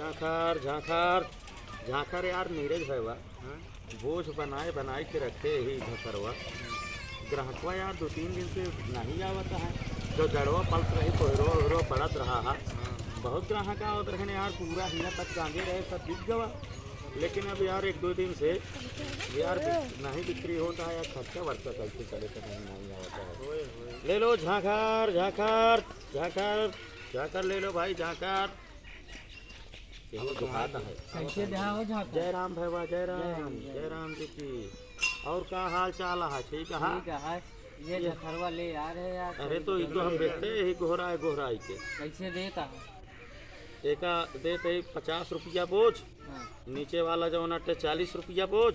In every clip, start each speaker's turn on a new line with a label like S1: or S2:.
S1: झांखार झांखार झांखार यार नीरज भैया बोझ बनाए बनाए के रखे ही झकरवा ग्राहकवा यार 2-3 दिन से नहीं आवता है। जो जड़वा पलट रही कोहरो पड़त रहा है। बहुत ग्राहक आवत रहे यार, पूरा हिना तक गांजे रहे सब बिक गवा। लेकिन अब यार 1-2 दिन से यार नहीं बिक्री होता है यार, खर्चा वर्चा कैसे चले तो नहीं आवता है। ले लो झांखार झांखार झांखार झांखार ले लो भाई झांखार। दुखाता है
S2: कैसे हो झांखार?
S1: जय राम भैया जय राम जी की। और क्या हाल चाल है? ठीक है।
S2: ये झखरवा ले आ रहे यार।
S1: अरे तो इनको हम बेचते ही गोहराई के।
S2: कैसे देता है?
S1: एक देते 50 रुपया बोझ। नीचे वाला जो नटे 40 रुपया बोझ।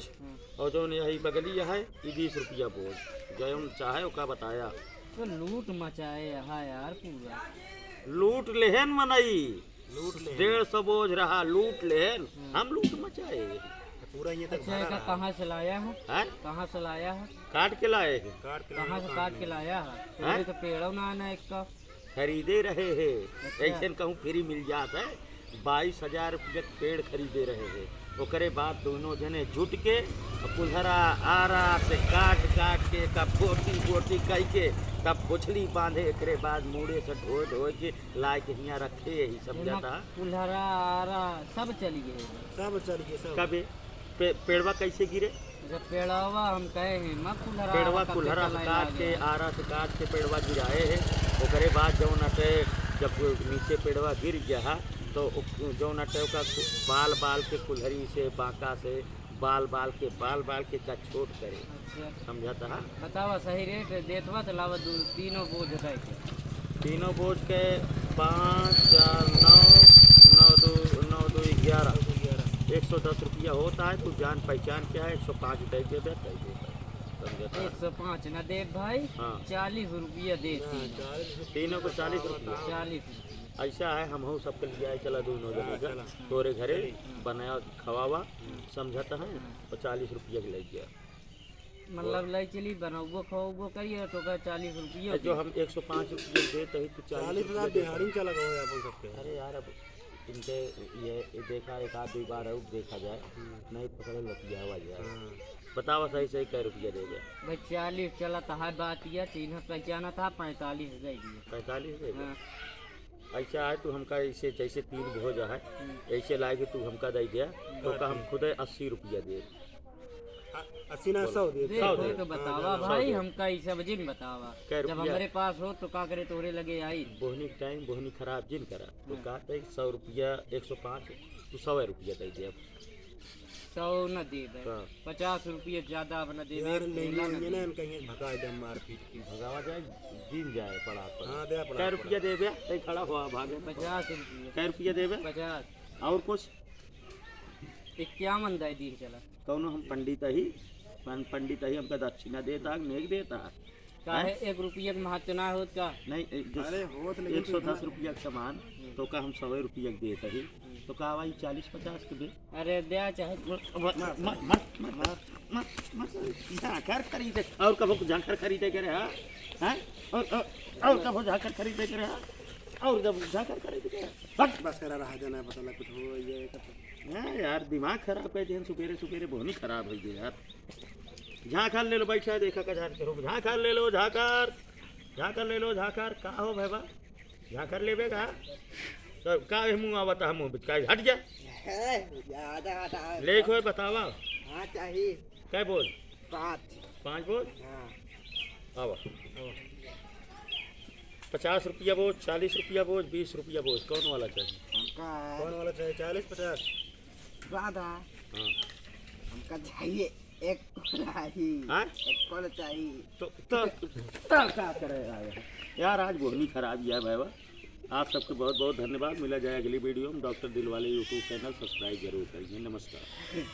S1: और जो यही बगली है ये 20 रुपया बोझ। जो हम चाहे उसका बताया।
S2: तो लूट मचाए यहाँ यार पूरा।
S1: लूट लेहन मनई, 150 बोझ रहा लूट लेहन। हम लूट मचाए
S2: पूरा ये तक। अच्छा कहाँ से लाया है? कहाँ से लाया है?
S1: काट के लाए हैं।
S2: कहाँ से काट के लाया है? तो पेड़ों ना आना एक का
S1: खरीदे रहे हैं। ऐसे कहूँ फ्री मिल जाता है। 22,000 रुपये पेड़ खरीदे रहे हैं। ओकरे बाद दोनों जने जुट के कुल्हरा आरा से काट के कब बोटी कह के तब पोछली बांधे। एकरे बाद मुड़े से ढोए के लाए के यहाँ रखे यही सब जाता।
S2: कुल्हरा आरा सब चल गए।
S1: कब पेड़वा कैसे गिरे?
S2: जब पेड़वा हम कहे हैं मत
S1: कुल्हरा काट के आरा से काट के पेड़वा गिराए हैं। ओकरे बाद जो नटे जब नीचे पेड़वा गिर गया तो जो नटे का बाल के कुल्हरी से बाका से बाल के का छोट करे।
S2: अच्छा
S1: समझाता है?
S2: बतावा सही रेट देतवा तो लावा तीनों बोझ है।
S1: तीनों बोझ के 5, 4, 9, 9, 2, 11 110 रुपया होता है। तू जान पहचान क्या है? 105 दे दे
S2: 105 न दे भाई। हाँ 40 रुपया दे।
S1: तीनों को 40 रुपया।
S2: 40
S1: ऐसा है हम हो सबके लिए आए चला दोनों जने तोरे घरे बनाया खवावा समझाता है। 40 रुपया के लग गया।
S2: मतलब लाई चली बनाओ खाओ करिए तो 40 रुपया।
S1: जो हम 105 रुपये देते ही तो 40
S3: बिहारी क्या लगा अपन सबके।
S1: अरे यार अब इनके ये देखा 1-2 बार अब देखा जाए नहीं पकड़े लतिया हुआ जाए। बताओ सही कै रुपया देगा?
S2: भाई 40 चला था बात यह 3 पहचाना था 45 दे दिए।
S1: 45 देगा? ऐसा है तू हमका ऐसे जैसे 3 भोज है ऐसे लाएगी तू हमका दे दिया तो का हम खुद 80 रुपया दे
S3: 80 ना 100 दे।
S2: तो बतावा भाई हमका ऐसा वजन बतावा। जब हमारे पास हो तो का करे तोरे लगे आई।
S1: बोहनी टाइम बोहनी खराब जिन करा तो कहते 100 रुपया 105 तू 100 रुपया दे दिया।
S3: 100
S2: न दे 50 रुपये ज्यादा न दे
S3: कहीं भगा दे मार पीट की
S1: भगावा जाए दिन जाए पड़ा पर।
S3: हां दे
S1: कै रुपया देबे? तै खड़ा हुआ भागे
S2: 50 रुपये।
S1: कै रुपया देबे?
S2: 50
S1: और कुछ
S2: 51 दे दी चला।
S1: कौनो हम पंडित ही हमका दक्षिणा देता नहीं देता
S2: काहे 1 रुपये का महत्व ना होत का?
S1: नहीं
S3: अरे होत
S1: 110 रुपया का सामान तो का हम 100 रुपया देता ही तो का भाई 40-50 के दे।
S2: अरे दे चाहे
S1: झांखर खरीदे और कब झांखर खरीदे करे हैं और कब झांखर खरीदे करे और जब झांखर खरीदे करे
S3: बस करा रहा जाना पता ना कुछ हो ये
S1: यार दिमाग खराब है। दिन सुबेरे बहुत ही खराब हो गया यार। झांखर ले लो बैठा देखा का झांखर ले लो झांखर ले लो झांखर का हो भैया झांखर लेबे का तो का मुँह आवता मुँह बिच का हट जा ले खोए बतावा।
S3: हां चाहिए
S1: कै बोल? 5 बोल।
S3: हां
S1: आवा 50 रुपया बोझ 40 रुपया बोझ 20 रुपया बोझ कौन वाला चाहिए?
S3: कौन वाला चाहिए? 40-50
S2: ज्यादा।
S1: हाँ
S2: हमका चाहिए एक कौन चाहिए
S1: तो क्या करे यार आज बोहनी खराब है भैया। आप सबको बहुत बहुत धन्यवाद। मिला जाए अगली वीडियो में। Doctor Dilwale YouTube channel subscribe जरूर करिए। नमस्कार।